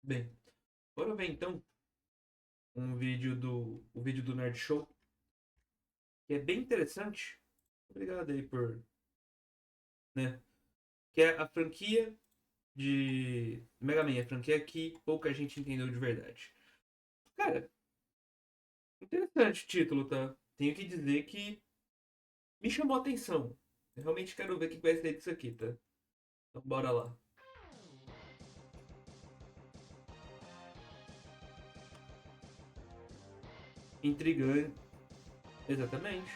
Bem, bora ver então o vídeo do Nerd Show, que é bem interessante. Obrigado aí por, né? Que é a franquia de Mega Man, a franquia que pouca gente entendeu de verdade. Cara, interessante o título, tá? Tenho que dizer que me chamou a atenção. Eu realmente quero ver o que vai ser disso aqui, tá? Então bora lá. Intrigante. Exatamente.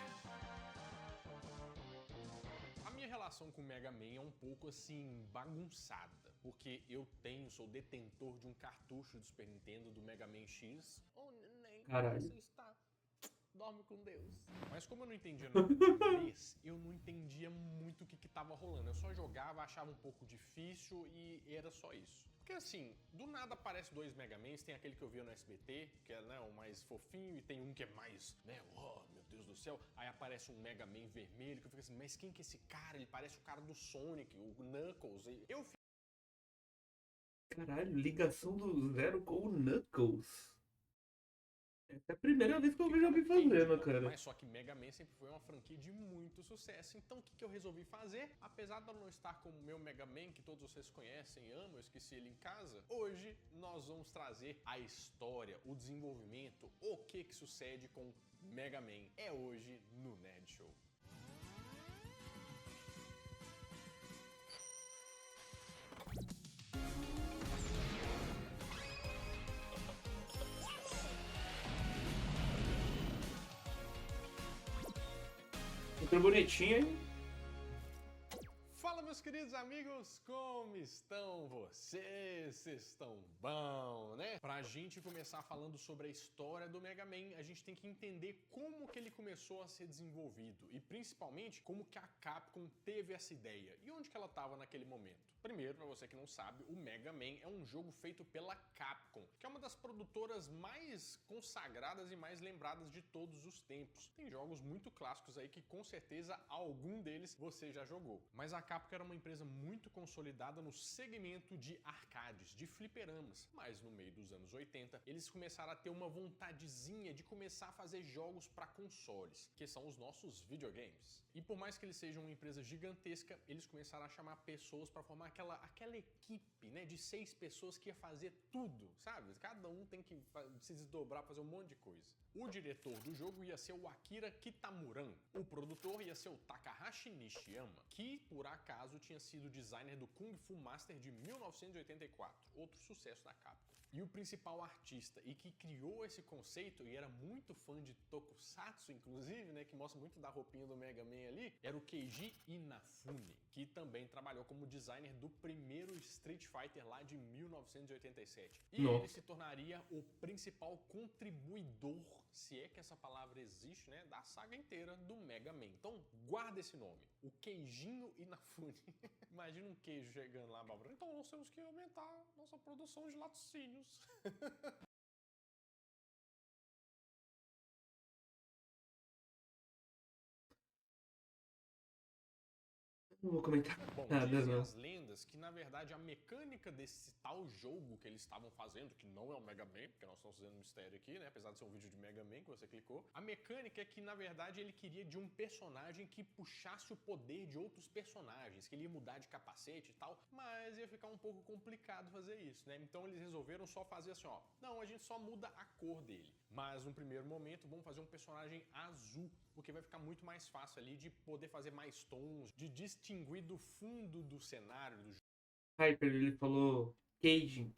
A minha relação com o Mega Man é um pouco assim bagunçada, porque eu sou detentor de um cartucho do Super Nintendo do Mega Man X. Oh, neném, como Caralho. você está? Dorme com Deus. Mas como eu não entendia nada de inglês, eu não entendia muito o que tava rolando. Eu só jogava, achava um pouco difícil e era só isso. Porque assim, do nada aparece dois Mega Mans, tem aquele que eu via no SBT, que é, né, o mais fofinho, e tem um que é mais, né, oh meu Deus do céu. Aí aparece um Mega Man vermelho, que eu fico assim, mas quem que é esse cara? Ele parece o cara do Sonic, o Knuckles. Eu Caralho, ligação do Zero com o Knuckles. Essa é a primeira vez que eu fiquei, vejo cara, alguém quem de fazendo, novo? cara. Mas só que Mega Man sempre foi uma franquia de muito sucesso. Então o que eu resolvi fazer? Apesar de eu não estar como o meu Mega Man, que todos vocês conhecem e amam, eu esqueci ele em casa, hoje nós vamos trazer a história, o desenvolvimento, o que sucede com Mega Man. É hoje no Nerd Show. Muito bonitinho, hein? Fala, meus queridos amigos, como estão vocês? Vocês estão bom, né? Pra gente começar falando sobre a história do Mega Man, a gente tem que entender como que ele começou a ser desenvolvido e principalmente como que a Capcom teve essa ideia e onde que ela estava naquele momento. Primeiro, para você que não sabe, o Mega Man é um jogo feito pela Capcom, que é uma das produtoras mais consagradas e mais lembradas de todos os tempos. Tem jogos muito clássicos aí que com certeza algum deles você já jogou. Mas a Capcom era uma empresa muito consolidada no segmento de arcades, de fliperamas. Mas no meio dos anos 80, eles começaram a ter uma vontadezinha de começar a fazer jogos para consoles, que são os nossos videogames. E por mais que eles sejam uma empresa gigantesca, eles começaram a chamar pessoas para formar aquela equipe, né, de 6 pessoas que ia fazer tudo, sabe? Cada um tem que se desdobrar, fazer um monte de coisa. O diretor do jogo ia ser o Akira Kitamuran. O produtor ia ser o Takahashi Nishiyama, que por acaso tinha sido designer do Kung Fu Master de 1984, outro sucesso da Capcom. E o principal artista e que criou esse conceito e era muito fã de Tokusatsu, inclusive, né, que mostra muito da roupinha do Mega Man ali, era o Keiji Inafune, que também trabalhou como designer do primeiro Street Fighter lá de 1987. E ele Nossa. se tornaria o principal contribuidor, se é que essa palavra existe, né, da saga inteira do Mega Man. Então guarda esse nome, o Keijinho Inafune. Imagina um queijo chegando lá, Bárbara. Então nós temos que aumentar nossa produção de laticínios. Não vou comentar Bom, nada, dizem não. as lendas que na verdade a mecânica desse tal jogo que eles estavam fazendo, que não é o Mega Man, porque nós estamos fazendo um mistério aqui, né? Apesar de ser um vídeo de Mega Man que você clicou, a mecânica é que na verdade ele queria de um personagem que puxasse o poder de outros personagens, que ele ia mudar de capacete e tal, mas ia ficar um pouco complicado fazer isso, né? Então eles resolveram só fazer assim, ó, não, a gente só muda a cor dele, mas no primeiro momento vamos fazer um personagem azul, porque vai ficar muito mais fácil ali de poder fazer mais tons, de distinguir do fundo do cenário do Hyper, ele falou queijinho,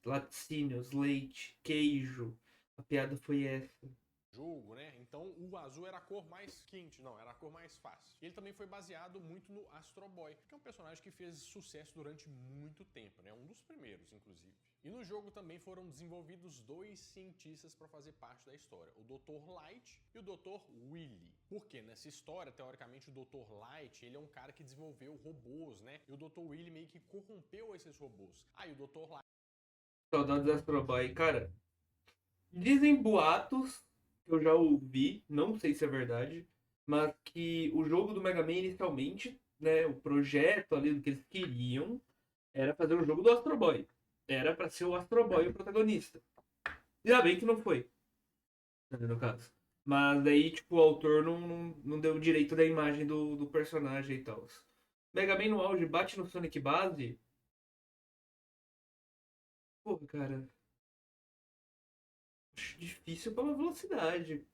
laticínios, leite, queijo. A piada foi essa. jogo, né? Então o azul era a cor mais quente, não, era a cor mais fácil. Ele também foi baseado muito no Astro Boy, que é um personagem que fez sucesso durante muito tempo, né? Um dos primeiros, inclusive. E no jogo também foram desenvolvidos dois cientistas para fazer parte da história, o Dr. Light e o Dr. Willy. Porque nessa história, teoricamente, o Dr. Light, ele é um cara que desenvolveu robôs, né? E o Dr. Willy meio que corrompeu esses robôs. Aí o Dr. Light Saudades da Astro Boy. Cara, dizem boatos que eu já ouvi, não sei se é verdade, mas que o jogo do Mega Man inicialmente, né, o projeto ali do que eles queriam Era fazer um jogo do Astro Boy. Era pra ser o Astro Boy o protagonista. Ainda bem que não foi, né, no caso. Mas daí, tipo, o autor não deu direito da imagem do personagem e tal. Mega Man no auge bate no Sonic base. Porra, cara. Acho difícil pela velocidade.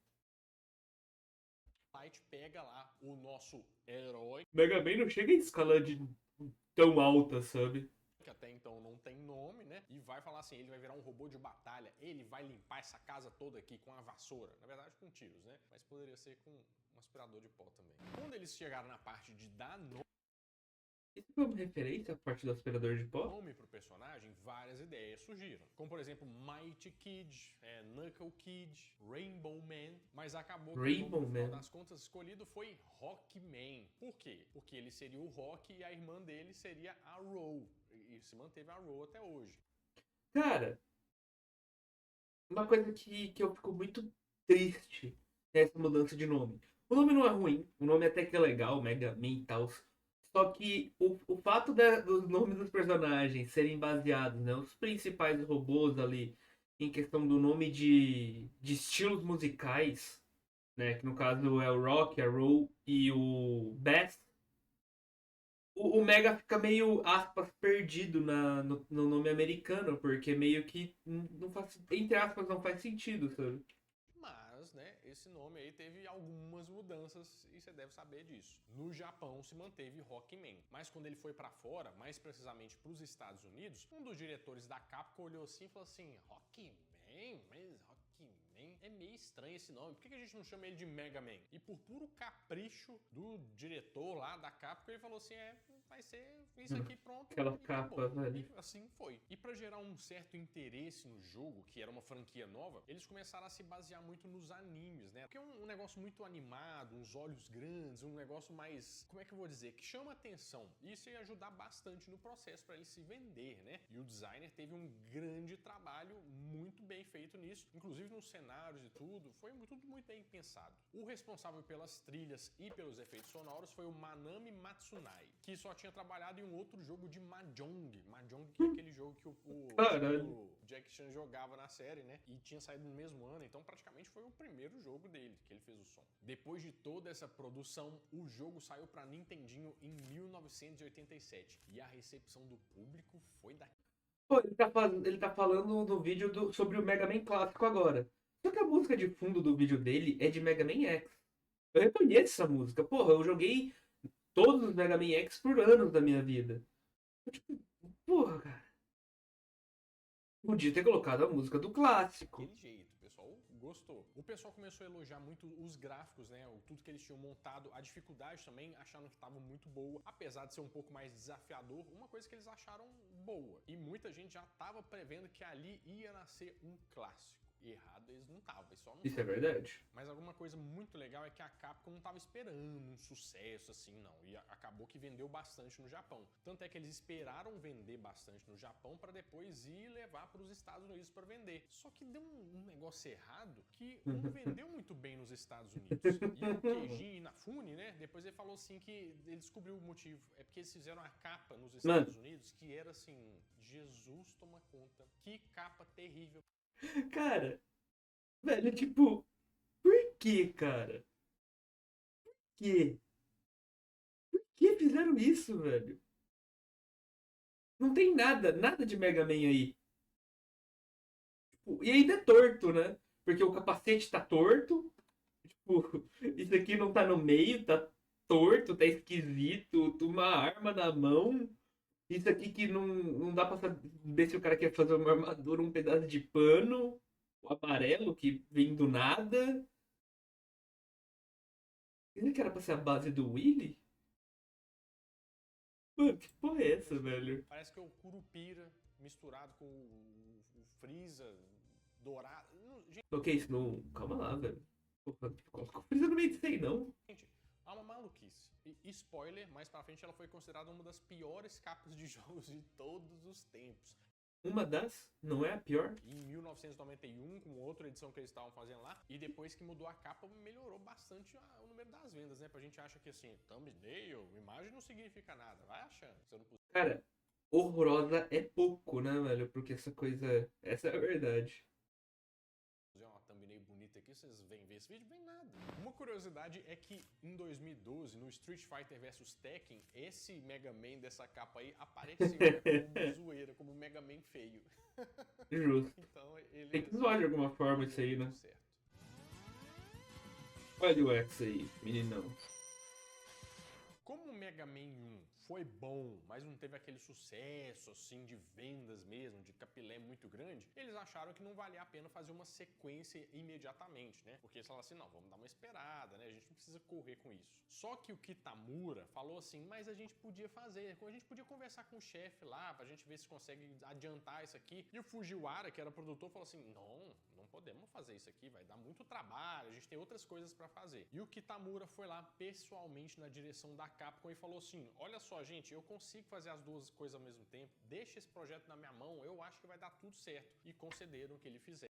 Light pega lá o nosso herói, Mega Man não chega em escala de tão alta, sabe? que até então não tem nome, né? E vai falar assim, ele vai virar um robô de batalha, ele vai limpar essa casa toda aqui com a vassoura. Na verdade, com tiros, né? Mas poderia ser com um aspirador de pó também. Quando eles chegaram na parte de dar Isso foi uma referência à parte do aspirador de pó? nome pro personagem, várias ideias surgiram. Como, por exemplo, Mighty Kid, Knuckle Kid, Rainbow Man. Mas acabou que o Rainbow nome, no final Man. das contas, escolhido foi Rockman. Por quê? Porque ele seria o Rock e a irmã dele seria a Ro. E se manteve a Ro até hoje. Cara, uma coisa que eu fico muito triste é essa mudança de nome. O nome não é ruim, o nome até que é legal, Mega Man e tal. Só que o fato dos nomes dos personagens serem baseados, né, os principais robôs ali, em questão do nome de estilos musicais, né, que no caso é o Rock, a Roll e o Bass, o Mega fica meio, aspas, perdido no nome americano, porque meio que não faz, entre aspas, não faz sentido, sabe? Mas, né, esse nome aí teve algumas mudanças e você deve saber disso. No Japão se manteve Rockman, mas quando ele foi pra fora, mais precisamente para os Estados Unidos, um dos diretores da Capcom olhou assim e falou assim: Rockman? Mas Rockman é meio estranho esse nome. Por que a gente não chama ele de Mega Man? E por puro capricho do diretor lá da Capcom, ele falou assim: vai ser isso aqui pronto Aquela e acabou. capa, velho. E assim foi. E para gerar um certo interesse no jogo, que era uma franquia nova, eles começaram a se basear muito nos animes, né? Porque é um negócio muito animado, uns olhos grandes, um negócio mais, como é que eu vou dizer, que chama atenção. Isso ia ajudar bastante no processo para ele se vender, né? E o designer teve um grande trabalho muito bem feito nisso, inclusive nos cenários e tudo, foi tudo muito bem pensado. O responsável pelas trilhas e pelos efeitos sonoros foi o Manami Matsunai, que só tinha trabalhado em um outro jogo de Mahjong. Mahjong, que é aquele jogo que o time Caralho. do Jack Chan jogava na série, né? E tinha saído no mesmo ano, então praticamente foi o primeiro jogo dele que ele fez o som. Depois de toda essa produção, o jogo saiu para Nintendinho em 1987 e a recepção do público foi da... Pô, ele tá falando no vídeo sobre o Mega Man clássico agora. Só que a música de fundo do vídeo dele é de Mega Man X. Eu reconheço essa música. Porra, eu joguei todos os Mega Man X por anos da minha vida. Eu, tipo, porra, cara. Podia ter colocado a música do clássico. Daquele jeito, o pessoal gostou. O pessoal começou a elogiar muito os gráficos, né? Tudo que eles tinham montado, a dificuldade também, acharam que estava muito boa, apesar de ser um pouco mais desafiador, uma coisa que eles acharam boa. E muita gente já estava prevendo que ali ia nascer um clássico. E errado eles não estavam, eles só não Isso é sabiam. verdade. Mas alguma coisa muito legal é que a Capcom não estava esperando um sucesso assim, não. E acabou que vendeu bastante no Japão. Tanto é que eles esperaram vender bastante no Japão para depois ir levar para os Estados Unidos para vender. Só que deu um negócio errado que não vendeu muito bem nos Estados Unidos. E o Keiji Inafune, né? Depois ele falou assim que ele descobriu o motivo. É porque eles fizeram a capa nos Estados Unidos que era assim, Jesus toma conta. Que capa terrível. Cara, velho, tipo, por que, cara? Por quê? Por que fizeram isso, velho? Não tem nada de Mega Man aí. Tipo, e ainda é torto, né? Porque o capacete tá torto. Tipo, isso aqui não tá no meio, tá torto, tá esquisito. Uma arma na mão. Isso aqui que não dá pra saber se o cara quer fazer uma armadura, um pedaço de pano. O amarelo que vem do nada. Isso que era pra ser a base do Willy? Mano, que porra é essa, velho? Parece que é o Curupira misturado com o Freeza dourado. Gente, O que é isso? Não. Calma lá, velho. Porra, coloca o Freeza no meio disso aí, não. há uma maluquice. E spoiler, mais pra frente ela foi considerada uma das piores capas de jogos de todos os tempos. Uma das, não é a pior. Em 1991, com outra edição que eles estavam fazendo lá, e depois que mudou a capa, melhorou bastante o número das vendas, né? Pra gente acha que assim, thumbnail, imagem não significa nada. Vai achando. Se eu não... Cara, horrorosa é pouco, né, velho? Porque essa coisa. Essa é a verdade. Uma thumbnail bonita aqui, vocês vêm ver esse vídeo? Vem nada. Uma curiosidade é que em 2012, no Street Fighter vs Tekken, esse Mega Man dessa capa aí apareceu como zoeira, como Mega Man feio. Justo. Então ele Tem que zoar de alguma forma isso aí, né? certo. Olha o X aí, meninão. Como o Mega Man 1 foi bom, mas não teve aquele sucesso assim de vendas mesmo, de capilé muito grande, eles acharam que não valia a pena fazer uma sequência imediatamente, né? Porque eles falaram assim, não, vamos dar uma esperada, né? A gente não precisa correr com isso. Só que o Kitamura falou assim, mas a gente podia fazer, a gente podia conversar com o chefe lá, pra gente ver se consegue adiantar isso aqui. E o Fujiwara, que era produtor, falou assim, não podemos fazer isso aqui, vai dar muito trabalho, a gente tem outras coisas pra fazer. E o Kitamura foi lá pessoalmente na direção da Capcom e falou assim, olha só, gente, eu consigo fazer as duas coisas ao mesmo tempo, deixa esse projeto na minha mão, eu acho que vai dar tudo certo. E concederam que ele fizesse.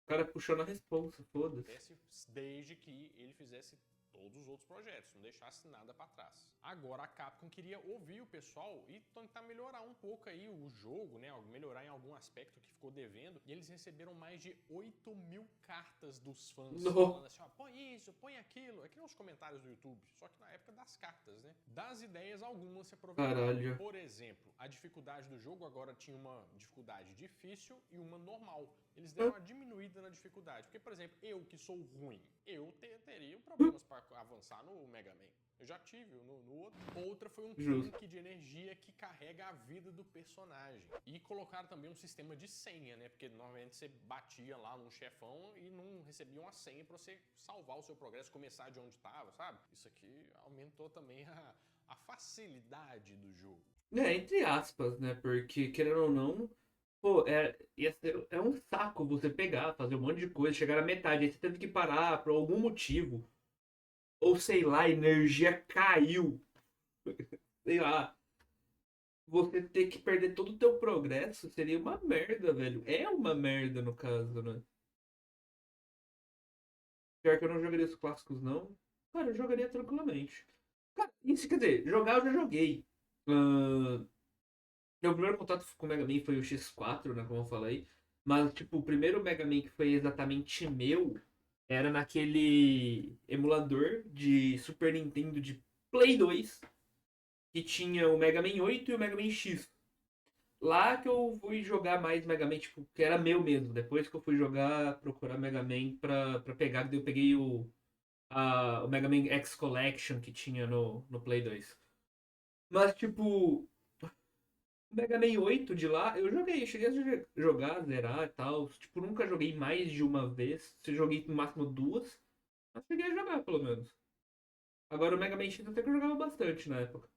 O cara puxou na responsa, foda-se. Desde que ele fizesse todos os outros projetos, não deixasse nada para trás. Agora a Capcom queria ouvir o pessoal e tentar melhorar um pouco aí o jogo, né? Melhorar em algum aspecto que ficou devendo. E eles receberam mais de 8.000 cartas dos fãs falando assim, ó, põe isso, põe aquilo. Aqui nos comentários do YouTube, só que na época das cartas, né? Das ideias, algumas se aproveitaram. Caralho. Por exemplo, a dificuldade do jogo agora tinha uma dificuldade difícil e uma normal. Eles deram uma diminuída na dificuldade. Porque, por exemplo, eu que sou ruim, eu teria problemas para avançar no Mega Man. Eu já tive no outro. Outra foi um tanque de energia que carrega a vida do personagem. E colocaram também um sistema de senha, né? Porque normalmente você batia lá num chefão e não recebia uma senha para você salvar o seu progresso, começar de onde estava, sabe? Isso aqui aumentou também a facilidade do jogo. Entre aspas, né? Porque, querendo ou não, pô, é um saco você pegar, fazer um monte de coisa, chegar na metade, aí você teve que parar por algum motivo. Ou sei lá, a energia caiu. Sei lá. Você ter que perder todo o teu progresso seria uma merda, velho. É uma merda no caso, né? Pior que eu não jogaria os clássicos, não. Cara, eu jogaria tranquilamente. Cara, isso quer dizer, jogar eu já joguei. Meu primeiro contato com o Mega Man foi o X4, né? Como eu falei. Mas, tipo, o primeiro Mega Man que foi exatamente meu era naquele emulador de Super Nintendo de Play 2, que tinha o Mega Man 8 e o Mega Man X. Lá que eu fui jogar mais Mega Man, tipo, que era meu mesmo. Depois que eu fui jogar, procurar Mega Man pra pegar, daí eu peguei o Mega Man X Collection que tinha no Play 2. Mas, tipo, o Mega Man 8 de lá, eu joguei, cheguei a jogar, zerar e tal. Tipo, nunca joguei mais de uma vez. Se joguei no máximo duas, mas cheguei a jogar, pelo menos. Agora o Mega Man X até que eu jogava bastante na época.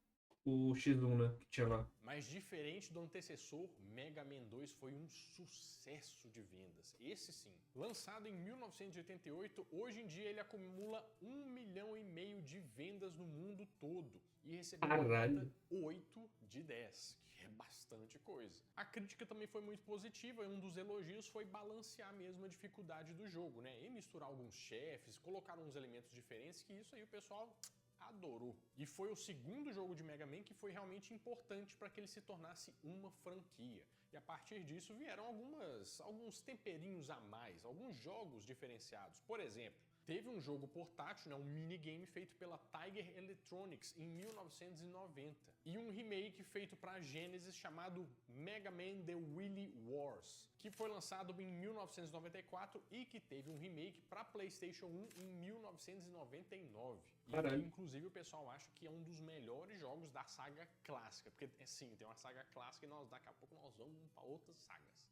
O X1, né, que tinha lá. Mas diferente do antecessor, Mega Man 2 foi um sucesso de vendas.Esse sim. Lançado em 1988, hoje em dia ele acumula 1,5 milhão de vendas no mundo todo. E recebeu uma nota 8 de 10, que é bastante coisa. A crítica também foi muito positiva e um dos elogios foi balancear mesmo a dificuldade do jogo, né? E misturar alguns chefes, colocar uns elementos diferentes, que isso aí o pessoal adorou. E foi o segundo jogo de Mega Man que foi realmente importante para que ele se tornasse uma franquia. E a partir disso vieram alguns temperinhos a mais, alguns jogos diferenciados. Por exemplo, teve um jogo portátil, né, um minigame feito pela Tiger Electronics em 1990 e um remake feito para a Genesis chamado Mega Man The Wily Wars, que foi lançado em 1994 e que teve um remake para PlayStation 1 em 1999. E que, inclusive, o pessoal acha que é um dos melhores jogos da saga clássica, porque sim, tem uma saga clássica e daqui a pouco nós vamos para outras sagas.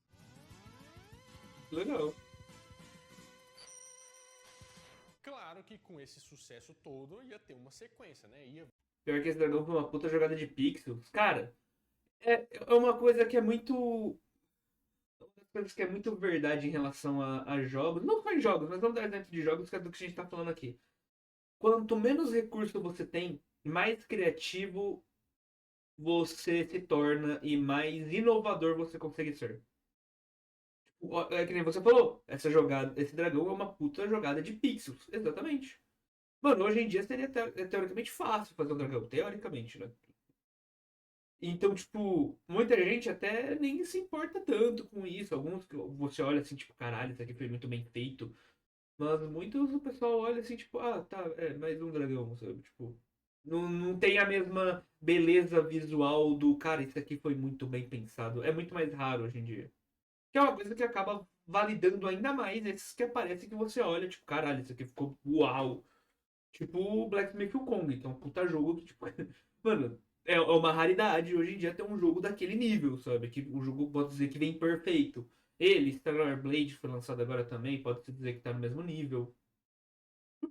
Legal. Claro que com esse sucesso todo ia ter uma sequência, né? Pior que esse dragão foi uma puta jogada de pixels. Cara, é uma coisa que é muito. Uma das coisas que é muito verdade em relação a jogos. Não só em jogos, mas vamos dar exemplo de jogos que é do que a gente tá falando aqui. Quanto menos recurso você tem, mais criativo você se torna e mais inovador você consegue ser. É que nem você falou, essa jogada, esse dragão é uma puta jogada de pixels. Exatamente. Mano, hoje em dia seria teoricamente fácil fazer um dragão. Teoricamente, né? Então, tipo, muita gente até nem se importa tanto com isso. Alguns que você olha assim, tipo, caralho, isso aqui foi muito bem feito. Mas muitos o pessoal olha assim, tipo, ah, tá, é mais um dragão, sabe? Tipo, não tem a mesma beleza visual do, cara, isso aqui foi muito bem pensado. É muito mais raro hoje em dia. Que é uma coisa que acaba validando ainda mais esses que aparecem que você olha, tipo, caralho, isso aqui ficou uau. Tipo o Blacksmith Wukong, que é um puta jogo que, tipo, mano, é uma raridade hoje em dia ter um jogo daquele nível, sabe? Que o jogo pode dizer que vem perfeito. Ele, Stellar Blade, foi lançado agora também, pode-se dizer que tá no mesmo nível.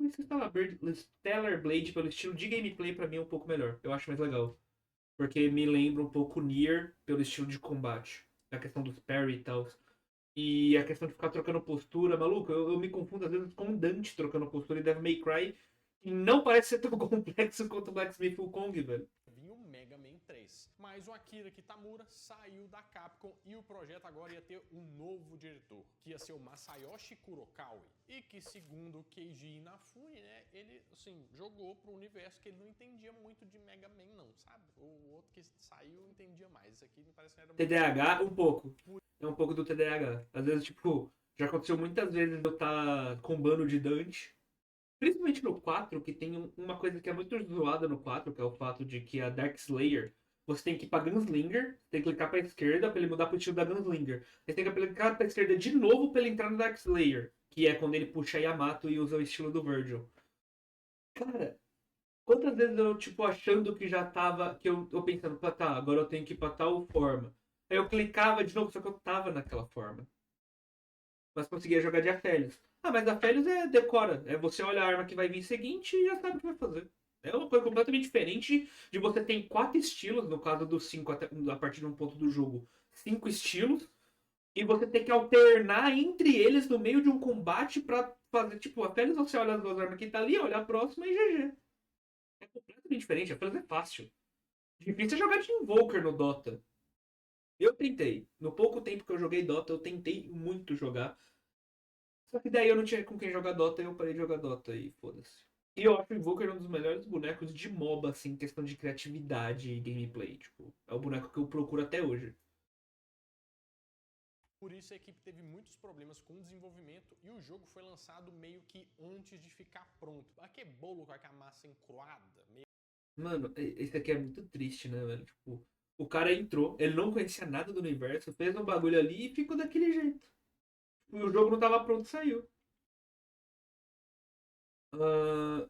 Esse Stellar Blade, pelo estilo de gameplay, pra mim é um pouco melhor. Eu acho mais legal. Porque me lembra um pouco Nier pelo estilo de combate. A questão dos parry e tal. E a questão de ficar trocando postura, maluco, eu me confundo às vezes com Dante trocando postura e Devil May Cry, que não parece ser tão complexo quanto o Blacksmith Wukong, velho. Vinha o Mega Man 3. Mas o Akira Kitamura saiu da Capcom e o projeto agora ia ter um novo diretor, que ia ser o Masayoshi Kurokawa. E que, segundo o Keiji Inafune, né, ele, assim, jogou pro universo que ele não entendia muito de Mega Man, não, sabe? O outro que saiu entendia mais. Isso aqui me parece que era muito... TDAH, um pouco. É um pouco do TDAH. Às vezes, tipo, já aconteceu muitas vezes eu estar combando de Dante. Principalmente no 4, que tem uma coisa que é muito zoada no 4, que é o fato de que a Dark Slayer, você tem que ir pra Gunslinger, tem que clicar pra esquerda pra ele mudar pro estilo da Gunslinger. Você tem que clicar pra esquerda de novo pra ele entrar no Dark Slayer, que é quando ele puxa a Yamato e usa o estilo do Virgil. Cara, quantas vezes eu, tipo, achando que já tava, que eu pensando, pá, tá, agora eu tenho que ir pra tal forma. Aí eu clicava de novo, só que eu tava naquela forma. Mas conseguia jogar de Aphelios. Ah, mas Aphelios é decora. É você olha a arma que vai vir seguinte e já sabe o que vai fazer. É uma coisa completamente diferente de você ter quatro estilos, no caso dos cinco, até, a partir de um ponto do jogo. Cinco estilos, e você tem que alternar entre eles no meio de um combate pra fazer, tipo, Aphelios você olha as duas armas que tá ali, olha a próxima e GG. É completamente diferente, Aphelios é fácil. Difícil é jogar de Invoker no Dota. Eu tentei. No pouco tempo que eu joguei Dota, eu tentei muito jogar. Só que daí eu não tinha com quem jogar Dota e eu parei de jogar Dota e foda-se. E eu acho o Invoker um dos melhores bonecos de MOBA, assim, questão de criatividade e gameplay. Tipo, é o boneco que eu procuro até hoje. Por isso a equipe teve muitos problemas com o desenvolvimento e o jogo foi lançado meio que antes de ficar pronto. Aqui é bolo com a massa encruada, meio... Mano, esse aqui é muito triste, né, velho? Tipo, o cara entrou, ele não conhecia nada do universo, fez um bagulho ali e ficou daquele jeito. E o jogo não tava pronto e saiu.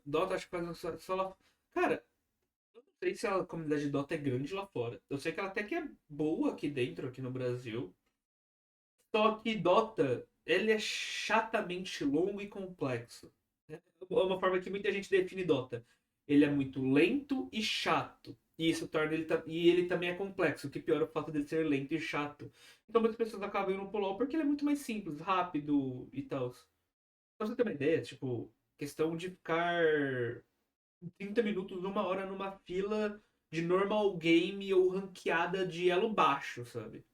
Dota, acho que faz só lá. Cara, eu não sei se a comunidade de Dota é grande lá fora. Eu sei que ela até que é boa aqui dentro, aqui no Brasil. Só que Dota, ele é chatamente longo e complexo. É uma forma que muita gente define Dota. Ele é muito lento e chato. E isso torna ele. E ele também é complexo, o que piora o fato dele ser lento e chato. Então muitas pessoas acabam indo pro LoL porque ele é muito mais simples, rápido e tal. Pra você ter uma ideia, tipo, questão de ficar 30 minutos, uma hora numa fila de normal game ou ranqueada de elo baixo, sabe?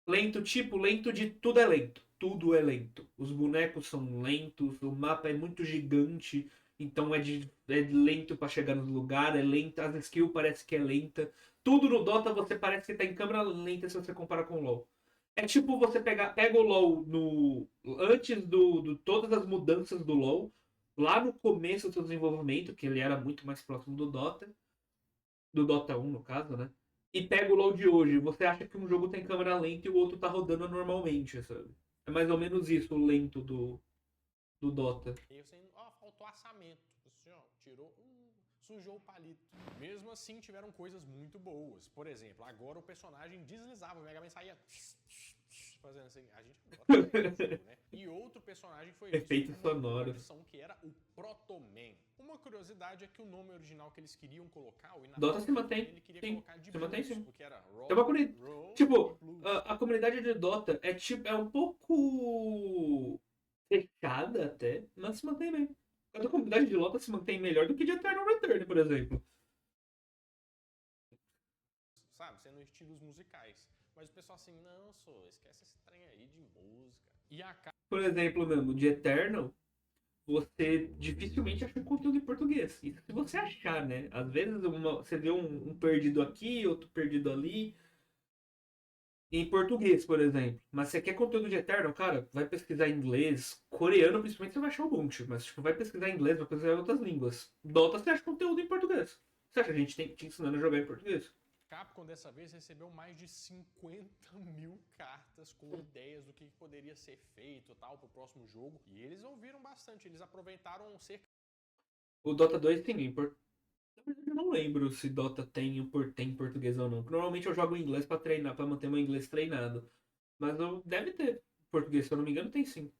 Lento, tipo, lento de tudo é lento. Tudo é lento. Os bonecos são lentos, o mapa é muito gigante, então é lento pra chegar nos lugares, é lento, as skills parece que é lenta. Tudo no Dota você parece que tá em câmera lenta se você comparar com o LoL. É tipo você pega o LoL no, antes do todas as mudanças do LoL, lá no começo do seu desenvolvimento, que ele era muito mais próximo do Dota 1 no caso, né? E pega o LoL de hoje, você acha que um jogo tem câmera lenta e o outro tá rodando normalmente, sabe? É mais ou menos isso o lento do Dota. meio sem... Ó, faltou assamento. Assim, ó, tirou... sujou o palito. Mesmo assim, tiveram coisas muito boas. Por exemplo, agora o personagem deslizava, o Mega Man saía... fazendo assim, a gente gosta do jogo, né? E outro personagem foi visto Efeitos com uma nova sonoros. versão que era o Proto-Man. Uma curiosidade é que o nome original que eles queriam colocar, o Dota se Inafune, mantém. ele queria Sim, colocar de se mantém blues, sim. porque era É uma rock, comunidade. roll e Tipo, blues. a comunidade de Dota é tipo, é um pouco fechada até, mas se mantém bem. A comunidade de Dota se mantém melhor do que de Eternal Return, por exemplo. Sabe, sendo estilos musicais. Mas o pessoal assim, não, só esquece esse trem aí de música. E a Por exemplo, mesmo, de Eternal, você dificilmente acha um conteúdo em português. Isso se você achar, né? Às vezes você vê um perdido aqui, outro perdido ali. Em português, por exemplo. Mas você quer conteúdo de Eternal, cara, vai pesquisar em inglês, coreano principalmente, você vai achar um monte. Mas tipo, vai pesquisar em inglês, vai pesquisar em outras línguas. Dota você acha conteúdo em português. Você acha que a gente tem te ensinando a jogar em português? Capcom dessa vez recebeu mais de 50 mil cartas com ideias do que poderia ser feito tal pro próximo jogo. E eles ouviram bastante, eles aproveitaram cerca. O Dota 2 tem em português. Na verdade, eu não lembro se Dota tem em português ou não. Normalmente eu jogo em inglês pra treinar, para manter meu inglês treinado. Mas deve ter português, se eu não me engano, tem sim.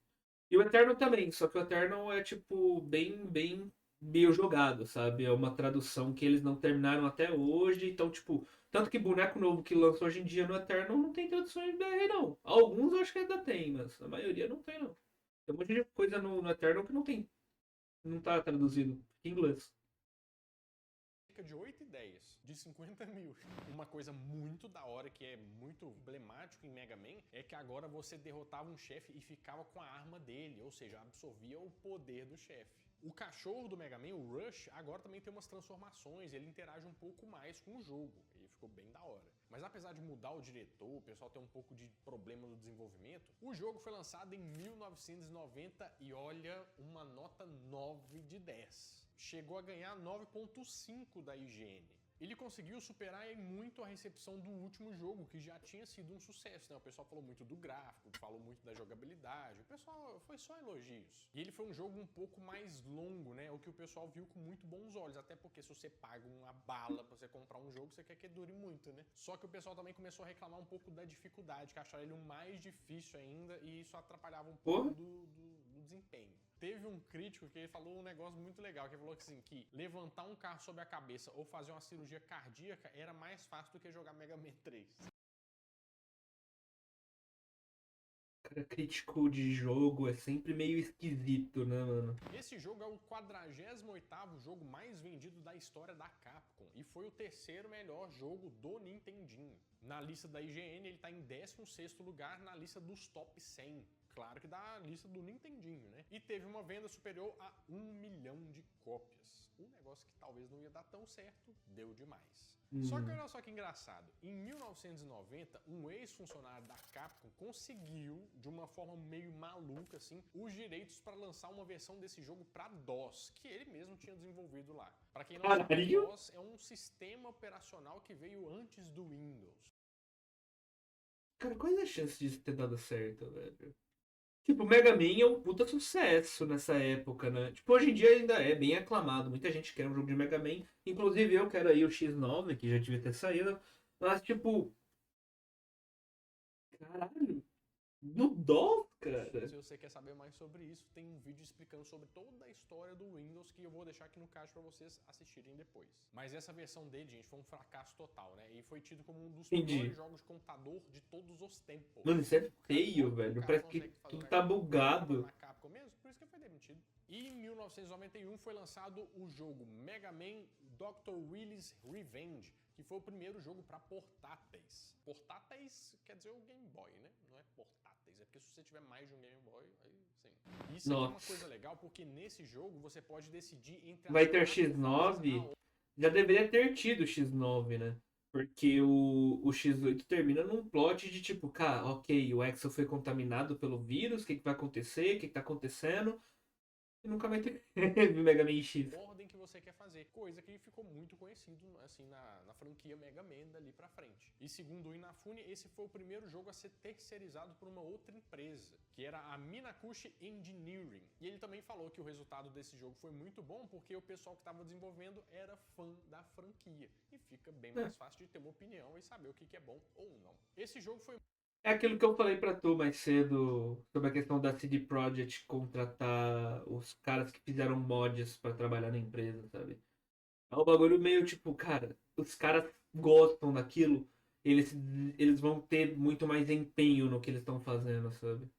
E o Eternal também, só que o Eternal é tipo bem biojogado, sabe? É uma tradução que eles não terminaram até hoje, então tipo, tanto que boneco novo que lançou hoje em dia no Eternal não tem tradução em BR não. Alguns eu acho que ainda tem, mas a maioria não tem não. Tem um monte de coisa no Eternal que não tem, não tá traduzido em inglês. De 8 ideias, de 50 mil. Uma coisa muito da hora, que é muito emblemático em Mega Man, é que agora você derrotava um chefe e ficava com a arma dele, ou seja, absorvia o poder do chefe. O cachorro do Mega Man, o Rush, agora também tem umas transformações, ele interage um pouco mais com o jogo, e ficou bem da hora. Mas apesar de mudar o diretor, o pessoal ter um pouco de problema no desenvolvimento, o jogo foi lançado em 1990 e olha, uma nota 9 de 10. Chegou a ganhar 9.5 da IGN. Ele conseguiu superar muito a recepção do último jogo, que já tinha sido um sucesso, né? O pessoal falou muito do gráfico, falou muito da jogabilidade, o pessoal foi só elogios. E ele foi um jogo um pouco mais longo, né? O que o pessoal viu com muito bons olhos, até porque se você paga uma bala pra você comprar um jogo, você quer que dure muito, né? Só que o pessoal também começou a reclamar um pouco da dificuldade, que acharam ele o mais difícil ainda, e isso atrapalhava um pouco Porra. do desempenho. Teve um crítico que ele falou um negócio muito legal, que ele falou assim, que levantar um carro sobre a cabeça ou fazer uma cirurgia cardíaca era mais fácil do que jogar Mega Man 3. Cara, crítico de jogo é sempre meio esquisito, né, mano? Esse jogo é o 48º jogo mais vendido da história da Capcom e foi o terceiro melhor jogo do Nintendinho. Na lista da IGN ele está em 16º lugar na lista dos top 100. Claro que da lista do Nintendinho, né? E teve uma venda superior a 1 milhão de cópias. Um negócio que talvez não ia dar tão certo, deu demais. Só que olha só que engraçado, em 1990, um ex-funcionário da Capcom conseguiu, de uma forma meio maluca assim, os direitos para lançar uma versão desse jogo para DOS, que ele mesmo tinha desenvolvido lá. Para quem não sabe, Caralho. DOS é um sistema operacional que veio antes do Windows. Cara, quais as chances disso ter dado certo, velho? Tipo, o Mega Man é um puta sucesso nessa época, né? Tipo, hoje em dia ainda é bem aclamado. Muita gente quer um jogo de Mega Man. Inclusive eu quero aí o X9, que já devia ter saído. Mas, tipo, caralho, no DOS, cara. Se você quer saber mais sobre isso, tem um vídeo explicando sobre toda a história do Windows que eu vou deixar aqui no card para vocês assistirem depois. Mas essa versão dele, gente, foi um fracasso total, né? E foi tido como um dos piores Entendi. jogos de computador de todos os tempos. Mano, isso é Cara, feio, quando o velho. cara Parece que consegue fazer um tudo tá negócio bugado. na Capcom mesmo, por isso que ele foi demitido. E em 1991 foi lançado o jogo Mega Man Dr. Willy's Revenge, que foi o primeiro jogo para portáteis. Portáteis quer dizer o Game Boy, né? Não é portáteis, é porque se você tiver mais de um Game Boy, aí sim. Isso aqui é uma Nossa. coisa legal, porque nesse jogo você pode decidir entre as Vai ter 4 fases na X9. Já deveria ter tido o X9, né? Porque o X8 termina num plot de tipo, cara, ok, o Exo foi contaminado pelo vírus, o que vai acontecer, o que tá acontecendo? E nunca vai ter Mega Man X. ordem que você quer fazer, coisa que ficou muito conhecido assim na franquia Mega Man dali pra frente. E segundo o Inafune, esse foi o primeiro jogo a ser terceirizado por uma outra empresa, que era a Minakushi Engineering. E ele também falou que o resultado desse jogo foi muito bom porque o pessoal que estava desenvolvendo era fã da franquia e fica bem mais fácil de ter uma opinião e saber o que é bom ou não. Esse jogo foi É aquilo que eu falei pra tu mais cedo sobre a questão da CD Projekt contratar os caras que fizeram mods pra trabalhar na empresa, sabe? É um bagulho meio tipo, cara, os caras gostam daquilo, eles, eles vão ter muito mais empenho no que eles estão fazendo, sabe?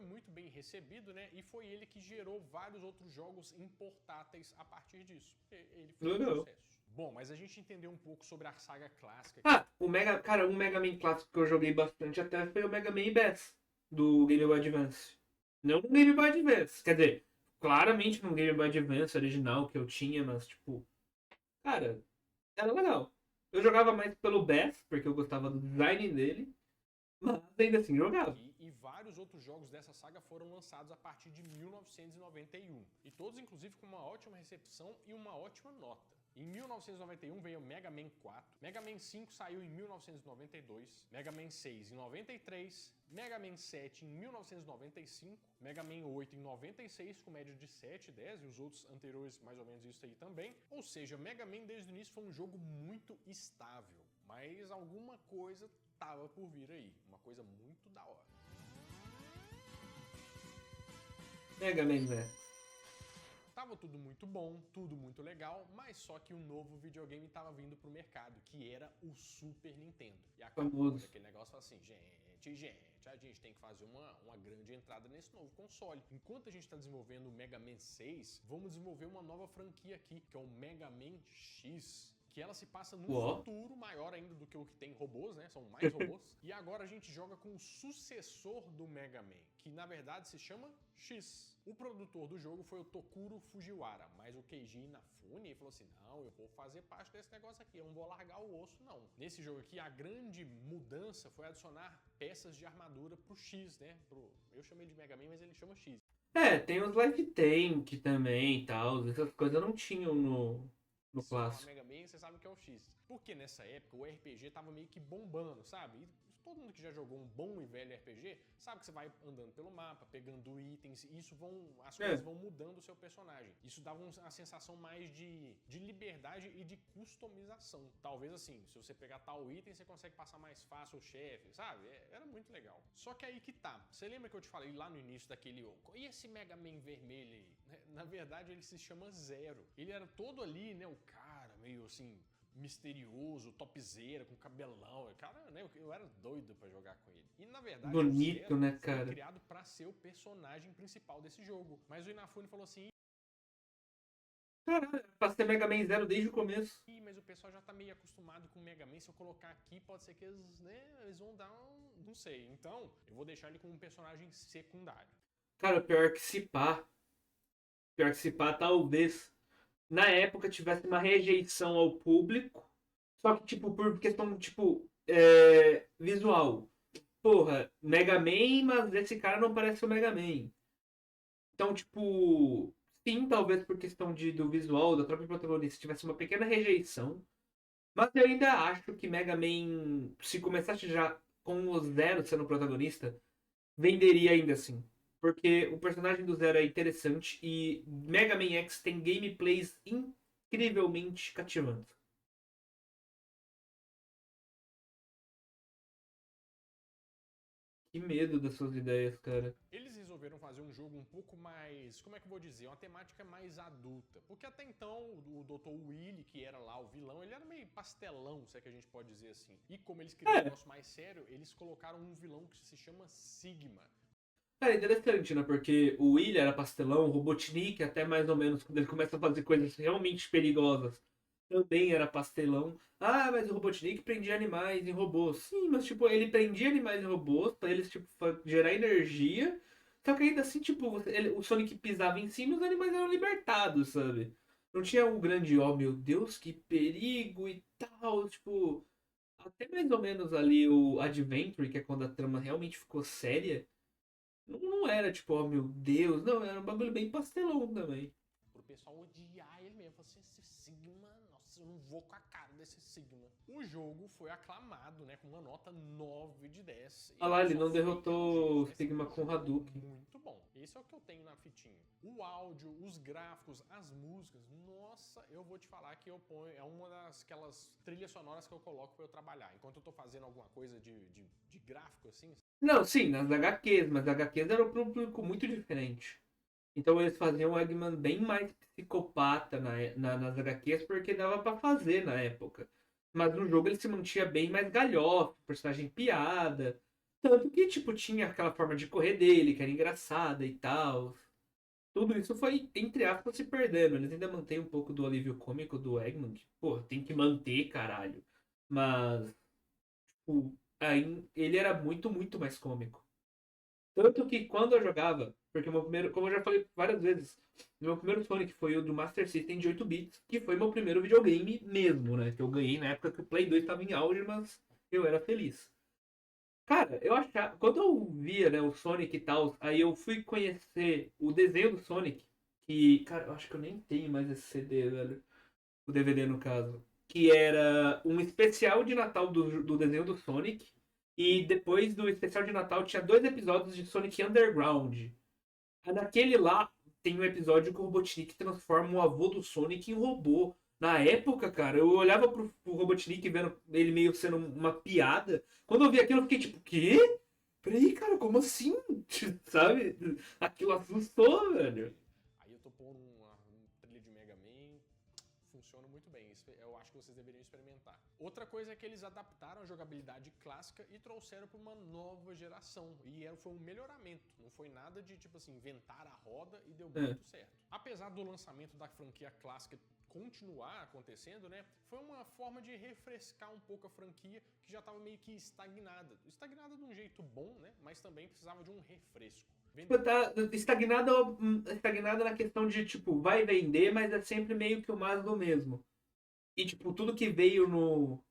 muito bem recebido, né? E foi ele que gerou vários outros jogos em portáteis a partir disso. Ele foi um Legal. sucesso. Bom, mas a gente entendeu um pouco sobre a saga clássica. Ah, um Mega Man clássico que eu joguei bastante até foi o Mega Man Bass, do Game Boy Advance. Não no Game Boy Advance. Quer dizer, claramente no Game Boy Advance original que eu tinha, mas tipo, cara, era legal. Eu jogava mais pelo Bass, porque eu gostava do design dele, mas ainda assim jogava. E vários outros jogos dessa saga foram lançados a partir de 1991. E todos, inclusive, com uma ótima recepção e uma ótima nota. Em 1991 veio Mega Man 4, Mega Man 5 saiu em 1992, Mega Man 6 em 93, Mega Man 7 em 1995, Mega Man 8 em 96 com média de 7, 10 e os outros anteriores mais ou menos isso aí também. Ou seja, Mega Man desde o início foi um jogo muito estável, mas alguma coisa tava por vir aí, uma coisa muito da hora. Mega Man, né? Tava tudo muito bom, tudo muito legal, mas só que um novo videogame tava vindo pro mercado, que era o Super Nintendo. E acabou Famoso. aquele negócio assim, a gente tem que fazer uma grande entrada nesse novo console. Enquanto a gente está desenvolvendo o Mega Man 6, vamos desenvolver uma nova franquia aqui, que é o Mega Man X. Que ela se passa num futuro maior ainda do que o que tem robôs, né? São mais robôs. E agora a gente joga com o sucessor do Mega Man, que na verdade se chama X. O produtor do jogo foi o Tokuro Fujiwara, mas o Keiji Inafune falou assim, não, eu vou fazer parte desse negócio aqui, eu não vou largar o osso não. Nesse jogo aqui, a grande mudança foi adicionar peças de armadura pro X, né? Eu chamei de Mega Man, mas ele chama X. É, tem os Life Tank também e tal, essas coisas não tinham no Se falar clássico. Mega Man, você sabe o que é o X. Porque nessa época o RPG tava meio que bombando, sabe? E todo mundo que já jogou um bom e velho RPG sabe que você vai andando pelo mapa, pegando itens, e as coisas vão mudando o seu personagem. Isso dava uma sensação mais de liberdade e de customização. Talvez assim, se você pegar tal item, você consegue passar mais fácil o chefe, sabe? Era muito legal. Só que aí que tá. Você lembra que eu te falei lá no início daquele... E esse Mega Man vermelho aí? Na verdade, ele se chama Zero. Ele era todo ali, né? O cara meio assim... misterioso, topzera, com cabelão. Cara, né, eu era doido pra jogar com ele. E na verdade, Bonito, o Zero né, foi cara? criado pra ser o personagem principal desse jogo. Mas o Inafune falou assim: Caralho, passei Mega Man Zero desde o começo. Ih, mas o pessoal já tá meio acostumado com o Mega Man. Se eu colocar aqui, pode ser que eles, né, eles vão dar um. Não sei. Então, eu vou deixar ele como um personagem secundário. Cara, pior que se pá, talvez na época tivesse uma rejeição ao público, só que, tipo, por questão, tipo, visual. Porra, Mega Man, mas esse cara não parece o Mega Man. Então, tipo, sim, talvez por questão do visual, da própria protagonista, tivesse uma pequena rejeição. Mas eu ainda acho que Mega Man, se começasse já com o Zero sendo o protagonista, venderia ainda assim. Porque o personagem do Zero é interessante e Mega Man X tem gameplays incrivelmente cativantes. Que medo das suas ideias, cara. Eles resolveram fazer um jogo um pouco mais, como é que eu vou dizer, uma temática mais adulta. Porque até então o Dr. Willy, que era lá o vilão, ele era meio pastelão, se é que a gente pode dizer assim. E como eles queriam um negócio mais sério, eles colocaram um vilão que se chama Sigma. Cara, interessante, né? Porque o Willy era pastelão, o Robotnik, até mais ou menos, quando ele começa a fazer coisas realmente perigosas, também era pastelão. Ah, mas o Robotnik prendia animais em robôs. Sim, mas tipo, ele prendia animais em robôs pra eles, tipo, gerar energia. Só que ainda assim, tipo, o Sonic pisava em cima e os animais eram libertados, sabe? Não tinha um grande, ó, meu Deus, que perigo e tal. Tipo, até mais ou menos ali o Adventure, que é quando a trama realmente ficou séria. Não era tipo, oh meu Deus, não, era um bagulho bem pastelão também. Pro pessoal odiar ele mesmo. Falou assim, esse Sigma, nossa, eu não vou com a cara desse Sigma. O jogo foi aclamado, né, com uma nota 9 de 10. Olha Eu lá, ele só não fui derrotou o elogio. Esse aqui Sigma é um com jogo Hadouken. muito bom. Esse é o que eu tenho na fitinha. O áudio, os gráficos, as músicas, nossa, eu vou te falar que eu ponho, é uma aquelas trilhas sonoras que eu coloco pra eu trabalhar. Enquanto eu tô fazendo alguma coisa de gráfico, assim. Não, sim, nas HQs, mas as HQs era um público muito diferente. Então eles faziam o Eggman bem mais psicopata nas HQs porque dava pra fazer na época. Mas no jogo ele se mantinha bem mais galhofa, personagem piada. Tanto que, tipo, tinha aquela forma de correr dele, que era engraçada e tal. Tudo isso foi, entre aspas, se perdendo. Eles ainda mantêm um pouco do alívio cômico do Eggman, que, pô, tem que manter, caralho. Mas, tipo, aí, ele era muito, muito mais cômico. Tanto que quando eu jogava, porque o meu primeiro, como eu já falei várias vezes, o meu primeiro Sonic foi o do Master System de 8 bits, que foi meu primeiro videogame mesmo, né? Que eu ganhei na época que o Play 2 estava em auge, mas eu era feliz. Cara, eu achava. Quando eu via, né, o Sonic e tal, aí eu fui conhecer o desenho do Sonic, que, cara, eu acho que eu nem tenho mais esse CD, velho. O DVD no caso. Que era um especial de Natal do desenho do Sonic. E depois do especial de Natal tinha 2 episódios de Sonic Underground. Naquele lá tem um episódio que o Robotnik transforma o avô do Sonic em robô. Na época, cara, eu olhava pro Robotnik vendo ele meio sendo uma piada. Quando eu vi aquilo, eu fiquei tipo, quê? Peraí, cara, como assim? Sabe? Aquilo assustou, velho. Aí eu tô pondo uma trilha de Mega Man, funciona muito bem. Eu acho que vocês deveriam experimentar. Outra coisa é que eles adaptaram a jogabilidade clássica e trouxeram para uma nova geração. E foi um melhoramento. Não foi nada de, tipo assim, inventar a roda e deu muito certo. Apesar do lançamento da franquia clássica continuar acontecendo, né? Foi uma forma de refrescar um pouco a franquia que já estava meio que estagnada. Estagnada de um jeito bom, né? Mas também precisava de um refresco. Tá estagnada na questão de, tipo, vai vender, mas é sempre meio que o mais do mesmo. E, tipo, tudo que veio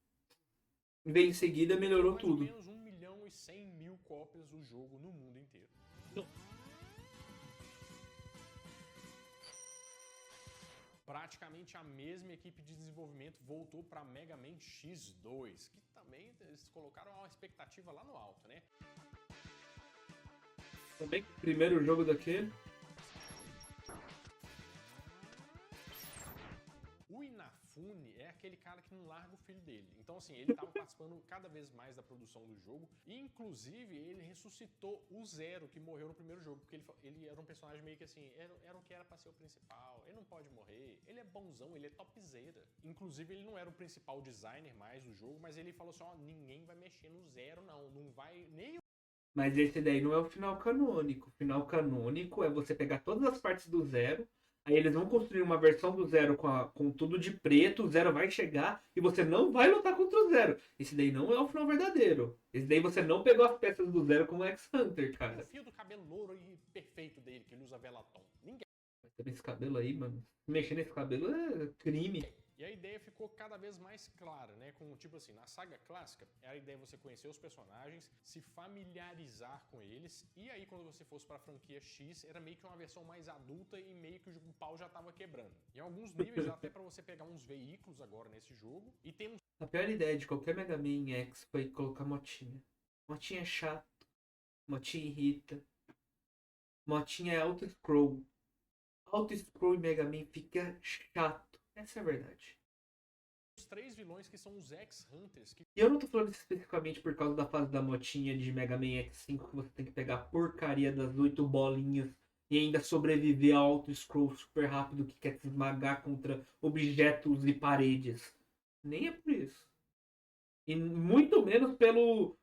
em seguida melhorou Mais ou tudo. menos 1.100.000 cópias do jogo no mundo inteiro. Praticamente a mesma equipe de desenvolvimento voltou para Mega Man X2, que também eles colocaram uma expectativa lá no alto, né? Também, primeiro jogo daquele. O Inafune é aquele cara que não larga o filho dele. Então, assim, ele estava participando cada vez mais da produção do jogo. E, inclusive, ele ressuscitou o Zero, que morreu no primeiro jogo. Porque ele era um personagem meio que assim, era o que era pra ser o principal. Ele não pode morrer. Ele é bonzão, ele é topzera. Inclusive, ele não era o principal designer mais do jogo, mas ele falou assim, ó, ninguém vai mexer no Zero, não. Não vai nem... Mas esse daí não é o final canônico. O final canônico é você pegar todas as partes do Zero. Aí eles vão construir uma versão do Zero com tudo de preto. O Zero vai chegar e você não vai lutar contra o Zero. Esse daí não é o final verdadeiro. Esse daí você não pegou as peças do Zero como X-Hunter, cara. O fio do cabelo louro e perfeito dele, que ele usa Velaton. Ninguém. Mas também esse cabelo aí, mano. Mexer nesse cabelo é crime. E a ideia ficou cada vez mais clara, né? Com, tipo assim, na saga clássica, era a ideia você conhecer os personagens, se familiarizar com eles, e aí quando você fosse pra franquia X, era meio que uma versão mais adulta e meio que o pau já tava quebrando. Em alguns níveis, até pra você pegar uns veículos agora nesse jogo, e tem uns... A pior ideia de qualquer Mega Man X foi colocar motinha. Motinha é chato. Motinha irrita. Motinha é auto-scroll. Auto-scroll em Mega Man fica chato. Essa é a verdade. Os 3 vilões que são os X-Hunters, que E eu não tô falando isso especificamente por causa da fase da motinha de Mega Man X5 que você tem que pegar a porcaria das 8 bolinhas e ainda sobreviver ao auto-scroll super rápido que quer te esmagar contra objetos e paredes. Nem é por isso. E muito menos pela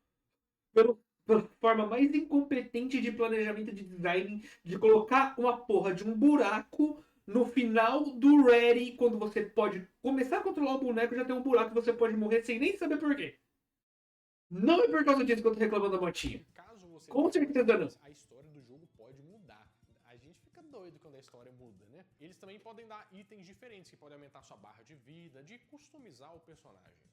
forma mais incompetente de planejamento de design de colocar uma porra de um buraco no final do Ready, quando você pode começar a controlar o boneco, já tem um buraco que você pode morrer sem nem saber por quê. Não é por causa disso que eu tô reclamando da motinha. caso você Com certeza não. a história do jogo pode mudar. A gente fica doido quando a história muda, né? Eles também podem dar itens diferentes, que podem aumentar sua barra de vida, de customizar o personagem.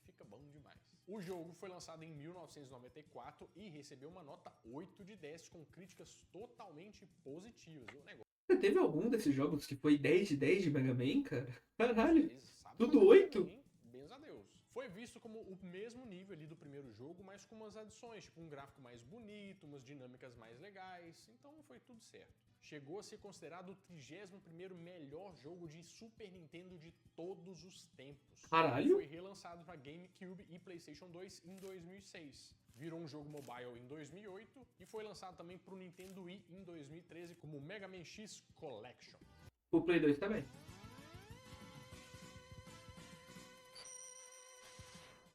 Fica bom demais. O jogo foi lançado em 1994 e recebeu uma nota 8 de 10 com críticas totalmente positivas. O negócio Teve algum desses jogos que foi 10 de 10 de Mega Man, cara? Caralho. eles sabem Tudo fazer 8? bem, bens a Deus. Foi visto como o mesmo nível ali do primeiro jogo, mas com umas adições, tipo um gráfico mais bonito, umas dinâmicas mais legais, então foi tudo certo. Chegou a ser considerado o 31º melhor jogo de Super Nintendo de todos os tempos. Caralho. Foi relançado para GameCube e PlayStation 2 em 2006. Virou um jogo mobile em 2008 e foi lançado também para o Nintendo Wii em 2013 como Mega Man X Collection. O Play 2 também.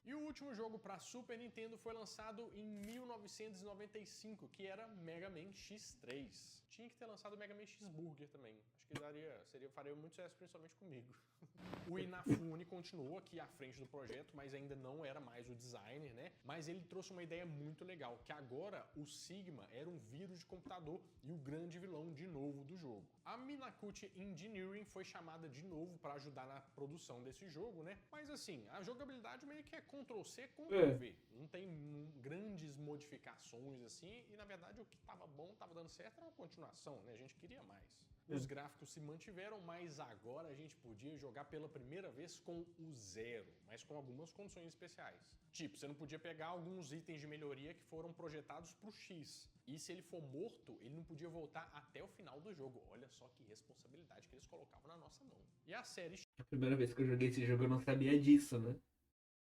E E o último jogo para Super Nintendo foi lançado em 1995, que era Mega Man X3. Tinha que ter lançado o Mega Man X Burger também. Acho que faria muito sucesso, principalmente comigo. O Inafune continuou aqui à frente do projeto, mas ainda não era mais o designer, né? Mas ele trouxe uma ideia muito legal, que agora o Sigma era um vírus de computador e o grande vilão de novo do jogo. A Minakuchi Engineering foi chamada de novo para ajudar na produção desse jogo, né? Mas assim, a jogabilidade meio que é Ctrl+C, Ctrl+V. Não tem grandes modificações assim, e na verdade o que estava bom, estava dando certo, era uma continuação, né? A gente queria mais. Os gráficos se mantiveram, mas agora a gente podia jogar pela primeira vez com o zero, mas com algumas condições especiais. Tipo, você não podia pegar alguns itens de melhoria que foram projetados pro X. E se ele for morto, ele não podia voltar até o final do jogo. Olha só que responsabilidade que eles colocavam na nossa mão. E a série... A primeira vez que eu joguei esse jogo eu não sabia disso, né?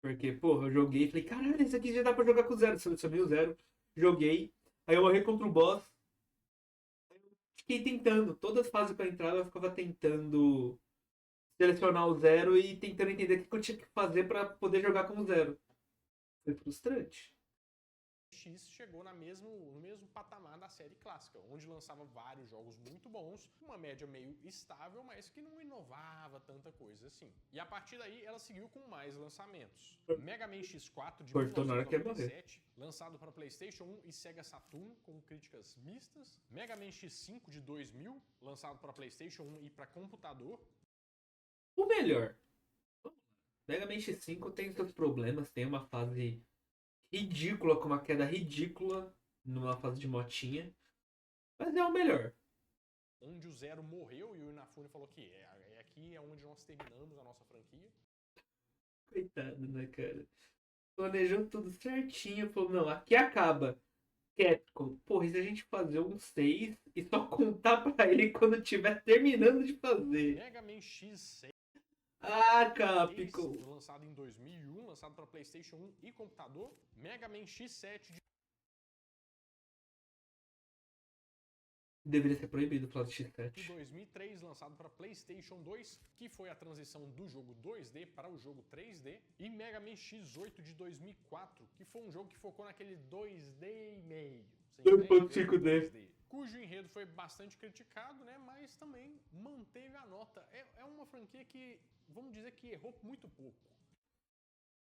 Porque, porra, eu joguei e falei, caralho, esse aqui já dá pra jogar com zero. Selecionei o zero, joguei. Aí eu morri contra o boss. Fiquei tentando, todas as fases pra entrar eu ficava tentando selecionar o zero e tentando entender o que eu tinha que fazer pra poder jogar com o zero. Foi frustrante. X chegou no mesmo patamar da série clássica, onde lançava vários jogos muito bons, uma média meio estável, mas que não inovava tanta coisa assim. E a partir daí ela seguiu com mais lançamentos. Mega Man X4 de Cortou na hora que ia morrer. 1997, lançado para PlayStation 1 e Sega Saturn, com críticas mistas. Mega Man X5 de 2000, lançado para PlayStation 1 e para computador. O melhor. Mega Man X5 tem seus problemas, tem uma fase ridícula, com uma queda ridícula numa fase de motinha. Mas é o melhor. Onde o Zero morreu e o Inafune falou que aqui é onde nós terminamos a nossa franquia. Coitado, né, cara? Planejou tudo certinho. Falou, não, aqui acaba. Capcom, porra, e se a gente fazer um 6 e só contar pra ele quando tiver terminando de fazer? Mega Man X6. Ah, Capcom. Lançado em 2001, lançado para PlayStation 1 e computador. Mega Man X7 de... Deveria ser proibido falar de X7. De 2003, lançado para PlayStation 2, que foi a transição do jogo 2D para o jogo 3D. E Mega Man X8 de 2004, que foi um jogo que focou naquele 2D e meio. 2.5D. Cujo enredo foi bastante criticado, né? Mas também manteve a nota. É uma franquia que, vamos dizer que errou muito pouco.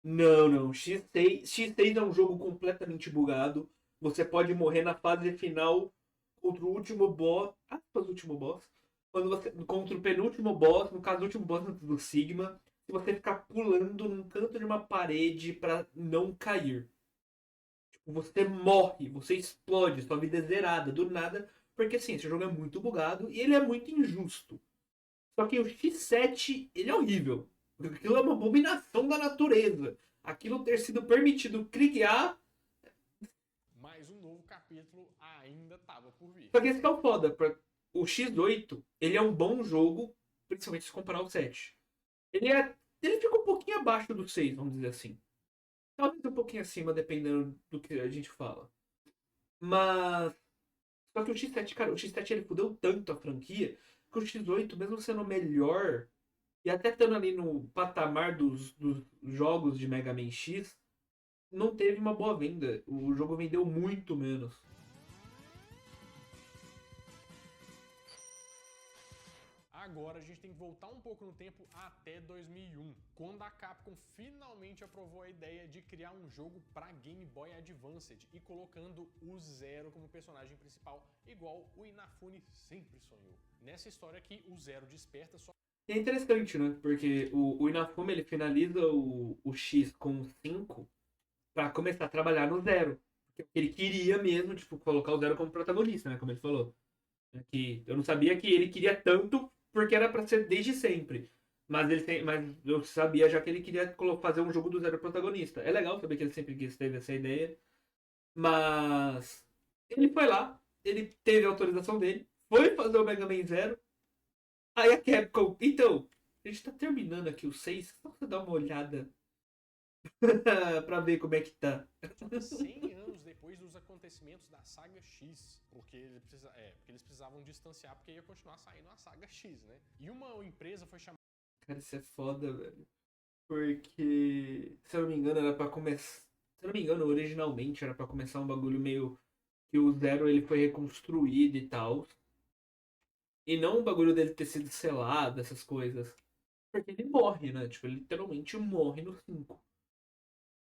Não. X6 é um jogo completamente bugado. Você pode morrer na fase final contra o último boss. Aspas, último boss. Contra o penúltimo boss, no caso, o último boss antes do Sigma. Se você ficar pulando num canto de uma parede pra não cair. Você morre, você explode, sua vida é zerada do nada, porque assim, esse jogo é muito bugado e ele é muito injusto. Só que o X7, ele é horrível. Aquilo é uma abominação da natureza. Aquilo ter sido permitido criar. Mas um novo capítulo ainda estava por vir. Só que esse que é o foda. O X8, ele é um bom jogo, principalmente se comparar ao 7. Ele fica um pouquinho abaixo do 6, vamos dizer assim. Talvez um pouquinho acima, dependendo do que a gente fala. Mas. Só que o X7, cara, o X7 ele fudeu tanto a franquia que o X8, mesmo sendo melhor, e até estando ali no patamar dos jogos de Mega Man X, não teve uma boa venda. O jogo vendeu muito menos. Agora a gente tem que voltar um pouco no tempo até 2001, quando a Capcom finalmente aprovou a ideia de criar um jogo para Game Boy Advanced e colocando o Zero como personagem principal, igual o Inafune sempre sonhou. Nessa história aqui, o Zero desperta só... E é interessante, né? Porque o Inafune ele finaliza o X com 5 para começar a trabalhar no Zero. Porque ele queria mesmo, tipo, colocar o Zero como protagonista, né? Como ele falou. Que eu não sabia que ele queria tanto porque era pra ser desde sempre. Mas eu sabia já que ele queria fazer um jogo do Zero protagonista. É legal saber que ele sempre teve essa ideia. Mas ele foi lá, ele teve a autorização dele, foi fazer o Mega Man Zero. Aí a Capcom, então, a gente tá terminando aqui o 6, só pra dar uma olhada pra ver como é que tá. 100 anos depois dos acontecimentos da saga X, porque eles precisavam distanciar, porque ia continuar saindo a saga X, né? E uma empresa foi chamada... Cara, isso é foda, velho. Porque, se eu não me engano, era pra começar. Se eu não me engano, originalmente era pra começar um bagulho meio que o Zero ele foi reconstruído e tal. E não o bagulho dele ter sido selado, essas coisas. Porque ele morre, né? Tipo, ele literalmente morre no 5.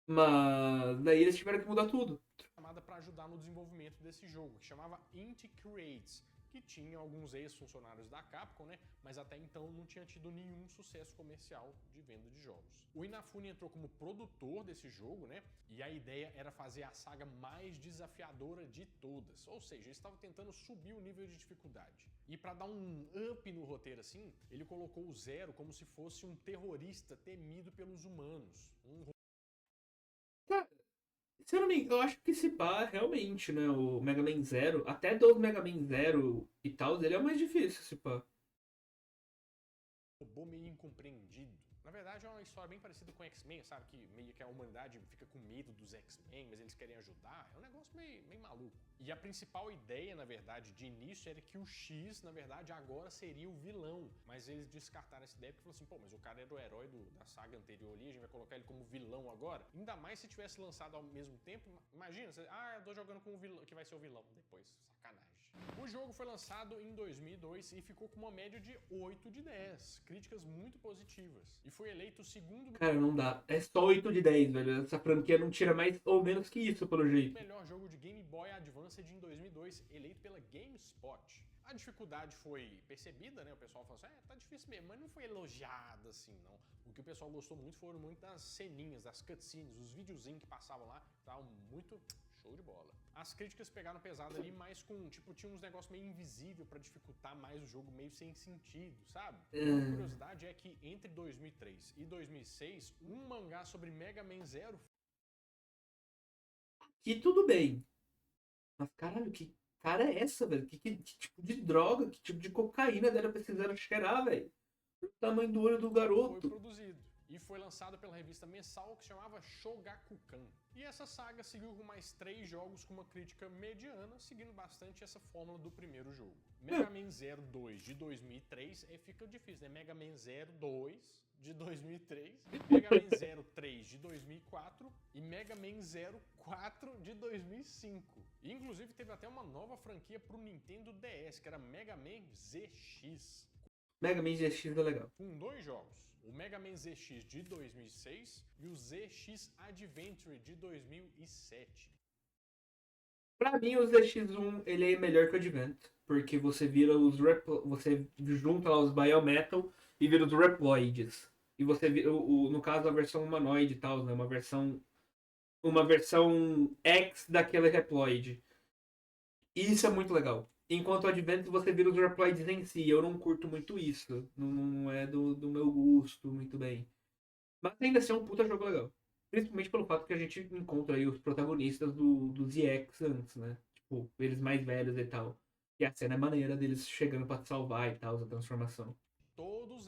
Mas daí eles tiveram que mudar tudo. Chamada para ajudar no desenvolvimento desse jogo, que chamava Inti Creates, que tinha alguns ex-funcionários da Capcom, né? Mas até então não tinha tido nenhum sucesso comercial de venda de jogos. O Inafune entrou como produtor desse jogo, né? E a ideia era fazer a saga mais desafiadora de todas. Ou seja, ele estava tentando subir o nível de dificuldade. E para dar um up no roteiro assim, ele colocou o Zero como se fosse um terrorista temido pelos humanos. Cara, se eu não me engano, eu acho que esse pá, realmente, né? O Mega Man Zero, até do Mega Man Zero e tal, ele é o mais difícil, esse pá. Robô meio incompreendido. Na verdade, é uma história bem parecida com X-Men, sabe? Que meio que a humanidade fica com medo dos X-Men, mas eles querem ajudar. É um negócio meio maluco. E a principal ideia, na verdade, de início era que o X, na verdade, agora seria o vilão. Mas eles descartaram essa ideia porque falaram assim, pô, mas o cara era o herói da saga anterior ali, a gente vai colocar ele como vilão agora? Ainda mais se tivesse lançado ao mesmo tempo. Imagina, você, eu tô jogando com o vilão, que vai ser o vilão depois. Sacanagem. O jogo foi lançado em 2002 e ficou com uma média de 8 de 10, críticas muito positivas. E foi eleito o segundo Cara, não dá. É só 8 de 10, velho. Essa franquia não tira mais ou menos que isso, pelo jeito. melhor jogo de Game Boy Advance em 2002, eleito pela GameSpot. A dificuldade foi percebida, né? O pessoal falou assim, tá difícil mesmo, mas não foi elogiada assim, não. O que o pessoal gostou muito foram muito das ceninhas, das cutscenes, os videozinhos que passavam lá, estavam muito show de bola. As críticas pegaram pesado ali, mas com, tipo, tinha uns negócios meio invisível pra dificultar mais o jogo, meio sem sentido, sabe? Uma curiosidade é que entre 2003 e 2006, um mangá sobre Mega Man Zero. Que tudo bem. Mas caralho, que cara é essa, velho? Que tipo de droga, que tipo de cocaína dela precisaram cheirar, velho? O tamanho do olho do Foi garoto. produzido e foi lançado pela revista mensal que se chamava Shogakukan. E essa saga seguiu com mais 3 jogos com uma crítica mediana, seguindo bastante essa fórmula do primeiro jogo. Mega Man 02 de 2003, fica difícil, né? Mega Man 02 de 2003, Mega Man 03 de 2004 e Mega Man 04 de 2005. E, inclusive teve até uma nova franquia para o Nintendo DS, que era Mega Man ZX. Mega Man GX é legal. Com 2 jogos, o Mega Man ZX de 2006 e o ZX Adventure de 2007. Pra mim, o ZX1 ele é melhor que o Advent, porque você vira você junta lá os Biometal e vira os Reploids. E você vira, no caso, a versão humanoide e tal, né? Uma versão X daquele Reploid. E isso é muito legal. Enquanto o Advent você vira os Reploids em si. Eu não curto muito isso. Não é do meu gosto muito bem. Mas ainda assim é um puta jogo legal. Principalmente pelo fato que a gente encontra aí os protagonistas do ZX antes, né? Tipo, eles mais velhos e tal. E a cena é maneira deles chegando pra te salvar e tal, a transformação. Todos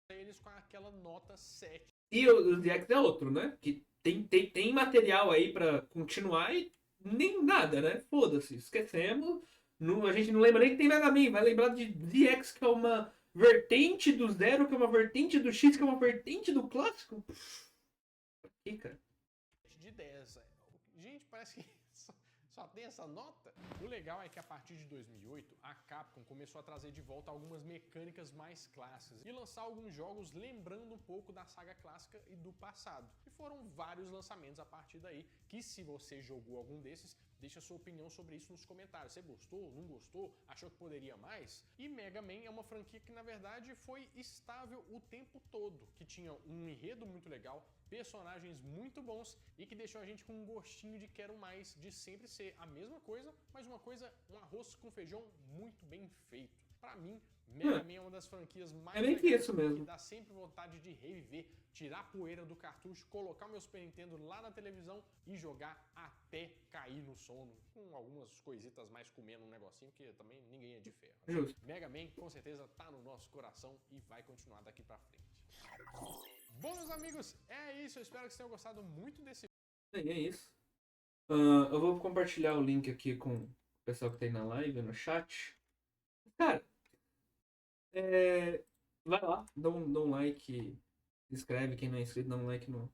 eles com aquela nota 7. E o ZX é outro, né? Que tem material aí pra continuar e nem nada, né? Foda-se, esquecemos. A gente não lembra nem que tem Mega Man, vai lembrar de ZX, que é uma vertente do Zero, que é uma vertente do X, que é uma vertente do clássico. Aqui, cara. De 10. Gente, parece que só tem essa nota. O legal é que a partir de 2008, a Capcom começou a trazer de volta algumas mecânicas mais clássicas e lançar alguns jogos lembrando um pouco da saga clássica e do passado. E foram vários lançamentos a partir daí, que se você jogou algum desses, deixa sua opinião sobre isso nos comentários. Você gostou? Não gostou? Achou que poderia mais? E Mega Man é uma franquia que, na verdade, foi estável o tempo todo, que tinha um enredo muito legal, personagens muito bons e que deixou a gente com um gostinho de quero mais, de sempre ser a mesma coisa, mas um arroz com feijão muito bem feito. Pra mim, Mega Man é uma das franquias mais É bem que legais, isso mesmo. que dá sempre vontade de reviver, tirar a poeira do cartucho, colocar o meu Super Nintendo lá na televisão e jogar até cair no sono, com algumas coisitas mais comendo um negocinho, que também ninguém é de ferro. Né? Justo. Mega Man com certeza tá no nosso coração e vai continuar daqui pra frente. Bom, meus amigos, é isso. Eu espero que vocês tenham gostado muito desse É isso. Eu vou compartilhar o link aqui com o pessoal que tem na live, no chat. Cara, vai lá, dá um like Se inscreve, quem não é inscrito, dá um like no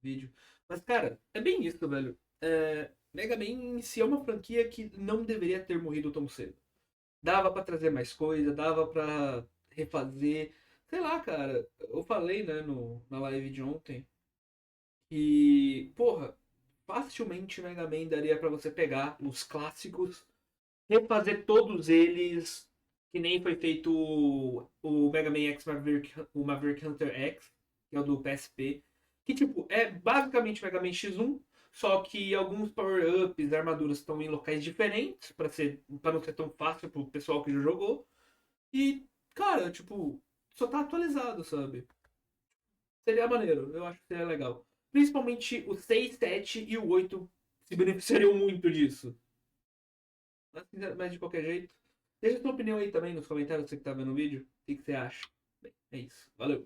vídeo. Mas, cara, é bem isso, velho. Mega Man em si é uma franquia que não deveria ter morrido tão cedo. Dava pra trazer mais coisa, dava pra refazer. Sei lá, cara. Eu falei, né, na live de ontem. E, porra, facilmente Mega Man daria pra você pegar os clássicos, refazer todos eles, que nem foi feito o Mega Man X Maverick, o Maverick Hunter X, que é o do PSP, que tipo, é basicamente Mega Man X1, só que alguns power-ups, armaduras estão em locais diferentes, para não ser tão fácil pro pessoal que já jogou. E, cara, tipo, só tá atualizado, sabe? Seria maneiro, eu acho que seria legal. Principalmente o 6, 7 e o 8 se beneficiariam muito disso. Mas de qualquer jeito, deixa sua opinião aí também nos comentários, você que tá vendo o vídeo. O que você acha? Bem, é isso. Valeu!